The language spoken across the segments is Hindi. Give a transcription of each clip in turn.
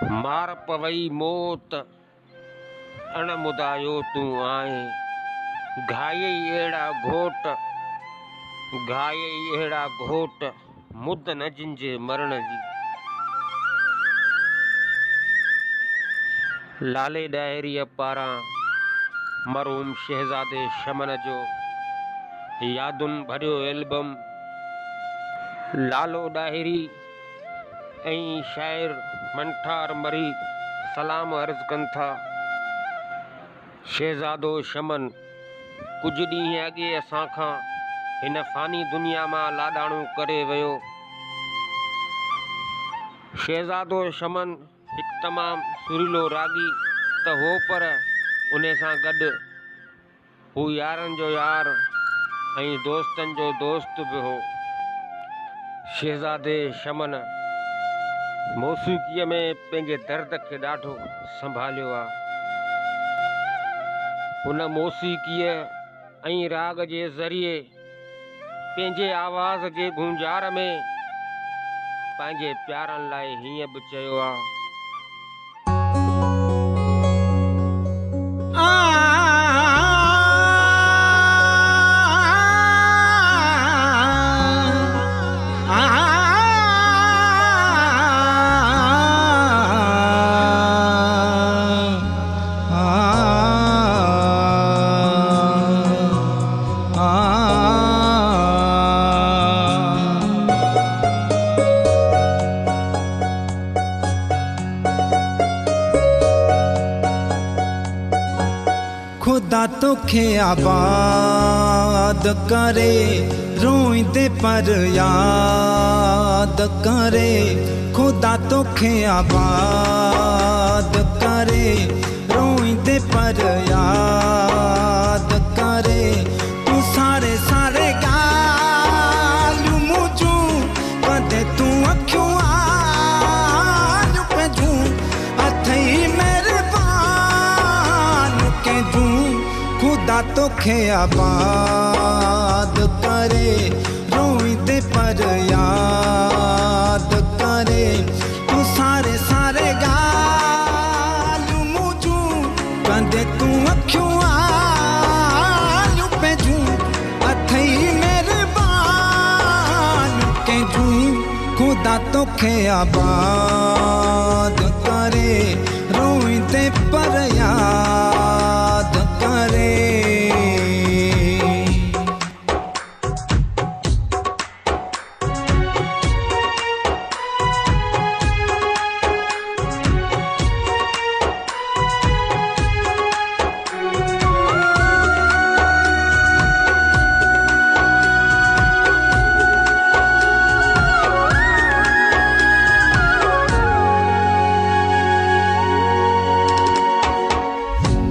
मार पवई मौत अण मुदायो तू आए। घाये अहिड़ा घोट घाये अहिड़ा घोट मुद न जिंजे मरण जी। लाले डायरीअ पारां मरहूम शहज़ादे शमन जो यादुनि भरियो एल्बम। लालो डायरी ऐं शाइर मंठार मरी सलाम अर्ज़ कनि था। शहज़ादो शमन कुझु ॾींहं अॻे असां खां हिन फ़ानी दुनिया मां लाॾाणो करे वियो। शहज़ादो शमन हिकु तमामु सुरीलो रागी त हो, पर उन सां गॾु हू यारनि जो यार ऐं दोस्तनि जो दोस्त बि हो। शहज़ादे शमन मौसीक़ीअ में पंहिंजे दर्द खे ॾाढो संभालियो आहे। हुन मौसीक़ीअ ऐं राग जे ज़रिए पंहिंजे आवाज़ जे गुंजार में पंहिंजे प्यारनि लाइ हीअं बि चयो आहे। खुदा तोखे आबाद करे, रोईंदे पर याद करे। खुदा तोखे आबाद करे, रोईंदे पर याद करे। तू सारे सारे ॻाल्हियूं मुंहिंजूं कदे तूं अखियूं आलियूं पंहिंजूं अथई महिरबान कंहिंजूं। खुदा तोखे आबाद करे, रोईंदे पर याद करे। तू सारे सारे ॻाल्हियूं मुंहिंजूं कंदे तूं अखियूं आलियूं पंहिंजूं अथई महिरबान कंहिंजूं। खुदा तोखे आबाद करे, रोईंदे पर याद करे।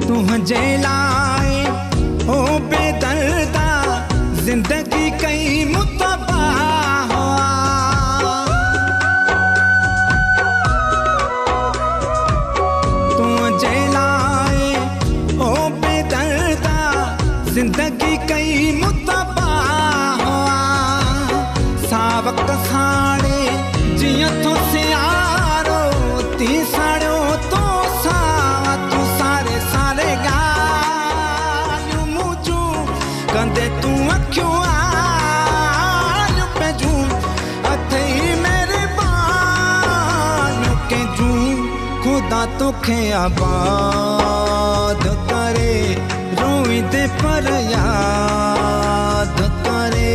तुझे लाए ओ बेदर्दा जिंदगी कई मुतबाह हुआ। तुझे लाए ओ बेदर्दा जिंदगी कई मुतबाह हुआ। सावक साड़े जियां तो सियारो ती साड़ो तो सा। तू सारे सारे ॻाल्हियूं मुंहिंजूं कंदे तूं अखियूं आलियूं पंहिंजूं अथई महिरबान कंहिंजूं। खुदा तोखे आबाद करे, रोईंदे पर याद करे।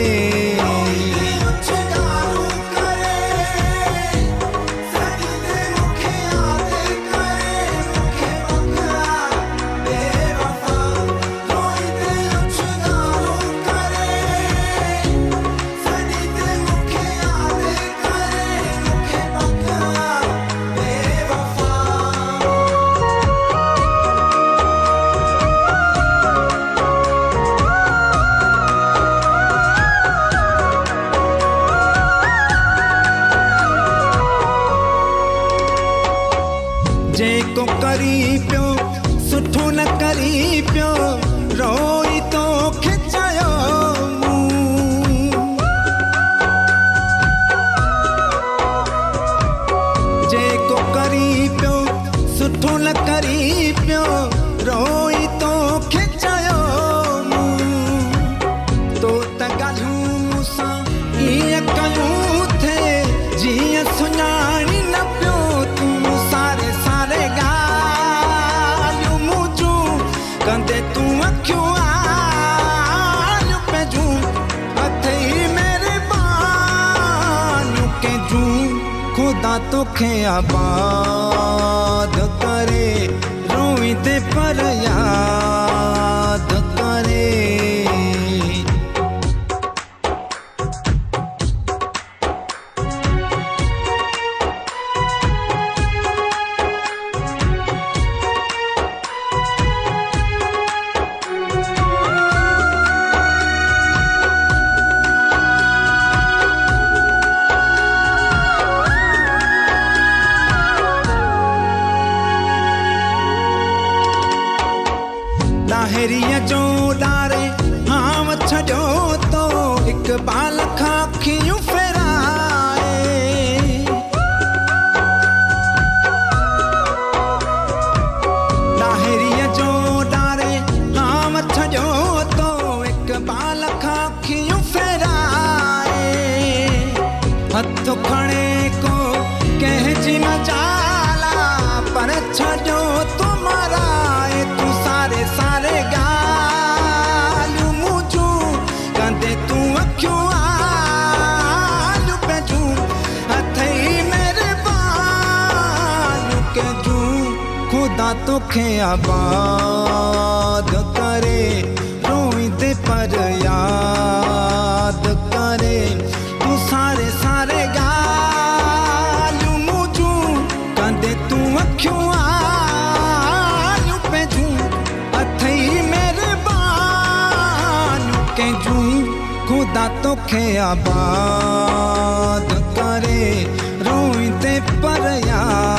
जेको करी पियो सुठो न करी पियो, रोई तो खिचायो मूं। जेको करी पियो खुदा तोखे आबाद करे, रोईंदे पर याद करे। लाहिरीअ जो डारे हाम छॾियो तो इक़बाल खां अखियूं फेराए। लाहिरीअ जो डारे हाम छॾियो तो इक़बाल खां अखियूं फेराए। हथ खणे को कंहिंजी मजाला पर छॾियो तो मराए। तू सारे सारे ॻाल्हियूं मुंहिंजूं कंदे तूं अखियूं आलू पंहिंजूं हथई महिरबानियूं कंहिंजूं। खुदा तोखे आबाद करे, रोईंदे पर याद करे। तूं सारे सारे ॻाल्हियूं मुंहिंजूं कंदे तूं अखियूं आलू पंहिंजूं हथई महिरबानियूं कंहिंजूं। खुदा तोखे आबाद करे, रोईंदे पर याद